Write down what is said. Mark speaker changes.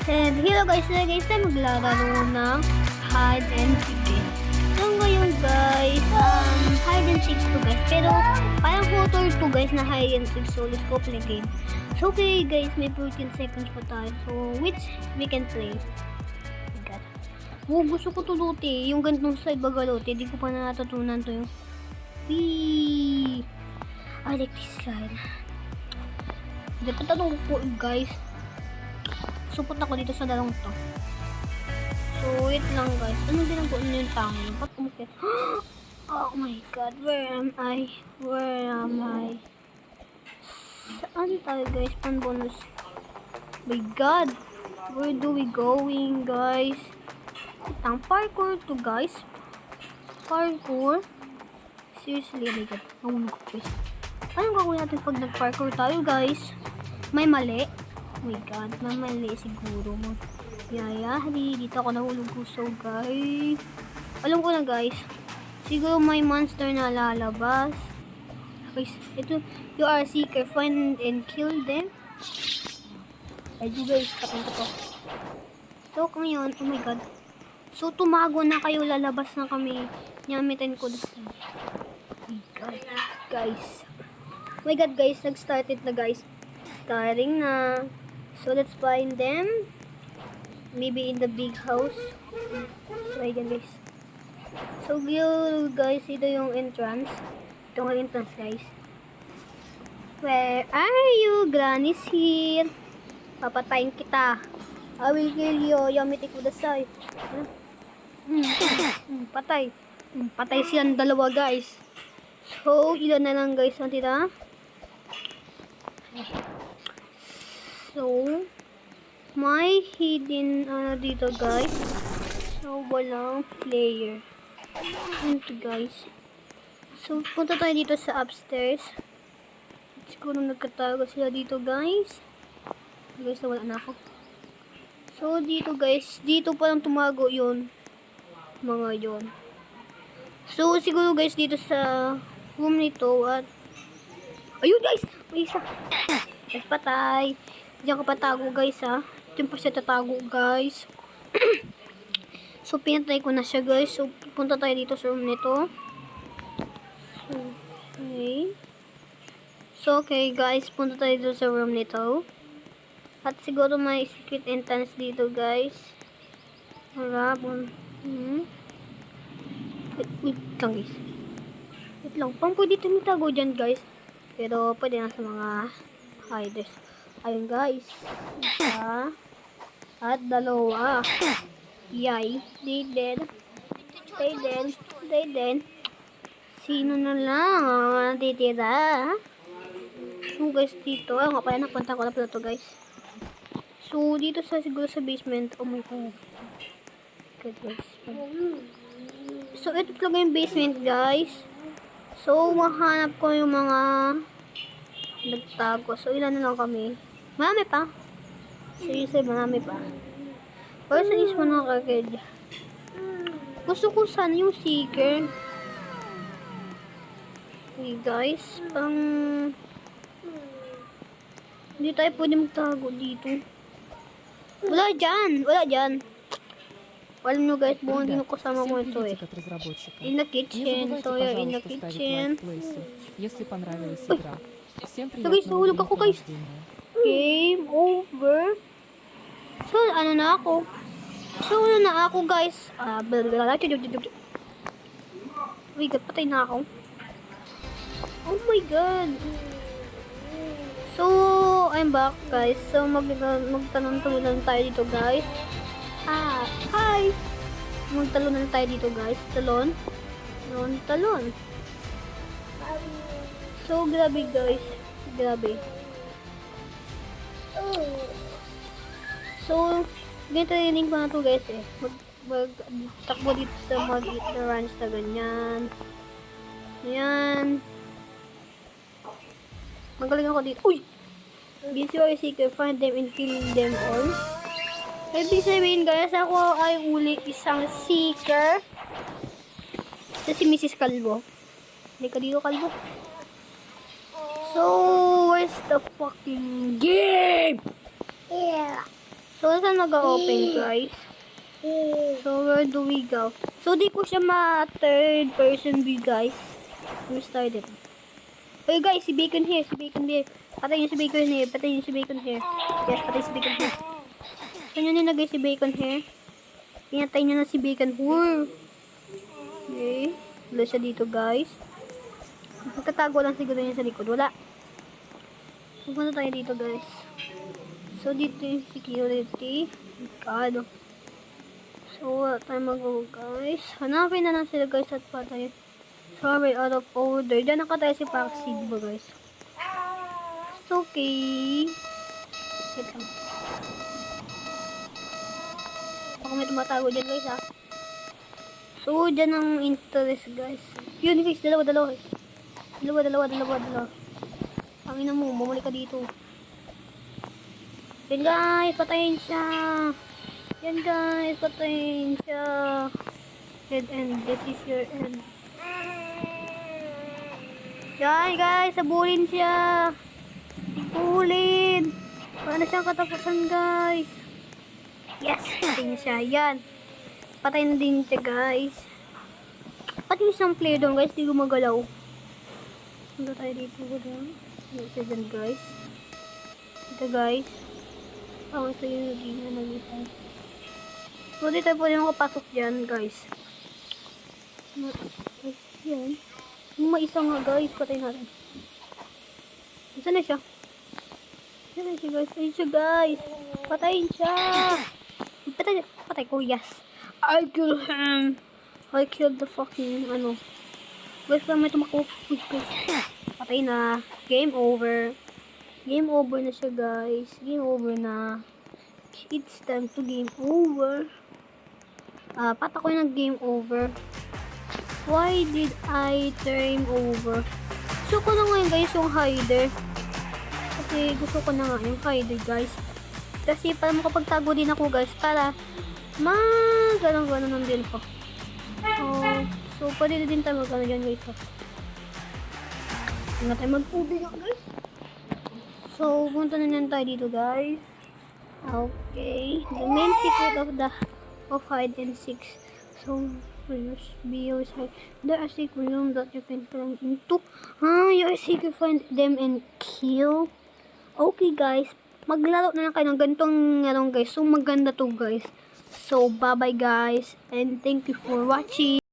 Speaker 1: And hello guys, tayo maglalaro ng hide and seek. So ngayon guys, hide and seek to guys. Pero parang photo to guys na hide and seek. So let's go play game. So okay guys, may 14 seconds pa tayo. So which we can play. Oh my god. Oh, gusto ko to lote. Yung ganitong slide baga lote. Di ko pa natutunan to yung Wee! I like this slide. Tatanong ko po guys. Supot ako dito sa dalawang to. So, wait lang guys. Ano ginagawa niyo yung tango? Ba't umakit? Oh my god. Where am I? Where am I? Saan tayo guys? Pan bonus. My god. Where do we going guys? Itang parkour to guys. Parkour. Seriously, oh my god. Mahulog ko guys. Anong gagawin natin pag nag-parkour tayo guys? May mali. Oh my god, mamali siguro mo. Yaya, dito ako nahulog so guys. Alam ko na guys. Siguro may monster na lalabas. Guys, ito, you are a seeker. Find and kill them. Ay, guys, katong ko. So, ngayon, oh my god. So, tumago na kayo, lalabas na kami. Nyamitin ko dito. Oh my god, guys. Oh my god, guys, nag-started na guys. Starting na. So, let's find them. Maybe in the big house. So, ayan guys. So, guys, ito yung entrance. Ito yung entrance, guys. Where are you? Granny's here. Papatayin kita. I will kill you. Yamiti ko dasay. Patay. Patay silang dalawa, guys. So, ilan na lang, guys, ang tira. So, may hidden dito guys. So, walang player. Ito guys. So, punta tayo dito sa upstairs. Siguro nagkatago sila dito guys. Guys, wala na ako. So, dito guys. Dito palang tumago yun. Mga yun. So, siguro guys dito sa room nito at ayun guys! May isa. Patay. Diyan ka patago guys ha. Diyan pa siya tatago guys. So pinatay ko na siya guys. So punta tayo dito sa room nito. So okay. So okay guys. Punta tayo dito sa room nito. At siguro may secret entrance dito guys. Wala. Wait lang guys. Wait lang. Pang pwede tumitago dyan guys. Pero pwede na sa mga hiders. Ayun guys. Isa. At dalawa. Yay. They dead. Sino na lang ang titira? So guys dito. Nga pala napunta ko na pala to guys. So dito sa siguro sa basement. Oh my god. Good guys. So ito talaga yung basement guys. So mahanap ko yung mga nagtago. So, ilan na lang kami. Marami pa. Seriously, marami pa. Pero sa ismo na kagad. Gusto ko sana yung seeker. Okay, guys. Hindi tayo pwede magtago dito. Wala dyan. Alam nyo guys, buong din ko kasama ko ito eh. In the kitchen. So, in the kitchen.
Speaker 2: Если понравилась игра. Всем
Speaker 1: So guys, nahulog ako guys. Game over. So, ano na ako guys. Uy, patay na ako. Oh my god. So, I'm back guys. So, magtanong-talon tayo dito guys. Hi! Magtalon na tayo dito guys. Talon. So, grabe guys. Grabe. So, ganito rinig ko na to guys eh. Takbo dito sa mag-eat the ranch na ganyan. Ayan. Magaling ako dito. Uy! Busy or seeker, find them and kill them all. Ibig sabihin guys, ako ay uli isang seeker. Ito si Mrs. Kalbo. Hindi ka dito Kalbo. So, where's the fucking game? Yeah. So, So, saan nag-open, guys? So, where do we go? So, di ko siya ma-third person view, guys. We started. Hey, guys, si Bacon here, si Bacon here. Patay niyo si Bacon here, patay niyo si Bacon here. Yes, patay si Bacon here. Saan niyo nilagay si Bacon here? Pinatay niyo na si Bacon here. Okay. Wala siya dito, guys. Magtatago lang siguro niya sa likod. Wala. Pupunta tayo dito, guys. So, dito yung security. God. So, wala tayo mag-go, guys. Hanapin na lang sila, guys, at patay. Sorry, out of order. Diyan nakatayo si Paxi, diba, guys? It's okay. Wait lang. Baka may tumatago dyan, guys, ha? So, dyan ang interest, guys. Yun, guys. Dalawa. Dalawa. Ang ina mo, bumalik ka dito. Yan, guys. Patayin siya. Yan, guys. Patayin siya. Dead end. This is your end. Yan, guys. Sabulin siya. Sabulin. Wala na siyang katapusan, guys. Yes. Patayin siya. Yan. Patay na din siya, guys. Pati isang player doon, guys. Di gumagalaw. Punta tayo dito. Ano siya dyan, guys. Ito, guys. Ito yung naging na nag-ipay. So, dito pwede makapasok dyan, guys. Yan. Yung maisa nga, guys. Patay natin. Saan na siya? Saan na siya, guys? Ayun siya, guys. Patayin siya. Patay ko, yes. I kill him. I killed the fucking, Guys, may tumakbo. Uy, guys. Patay na. Game over. Game over na siya, guys. Game over na. It's time to game over. Pata ko yung game over. Why did I turn over? Gusto ko na ngayon, guys, yung hider. Kasi gusto ko na nga yung hider, guys. Kasi para makapagtago din ako, guys. Para ganun din ko. So, pwede din tayo mag-ano dyan, guys. Hindi na tayo mag-tubig, guys. So, punta na lang tayo dito, guys. Okay. The main secret of hide and seek. So, be always hide. There are secret room that you can climb into. You are secret, find them and kill. Okay, guys. Maglaro na lang kayo ng ganitong guys. So, maganda to, guys. So, bye-bye, guys. And thank you for watching.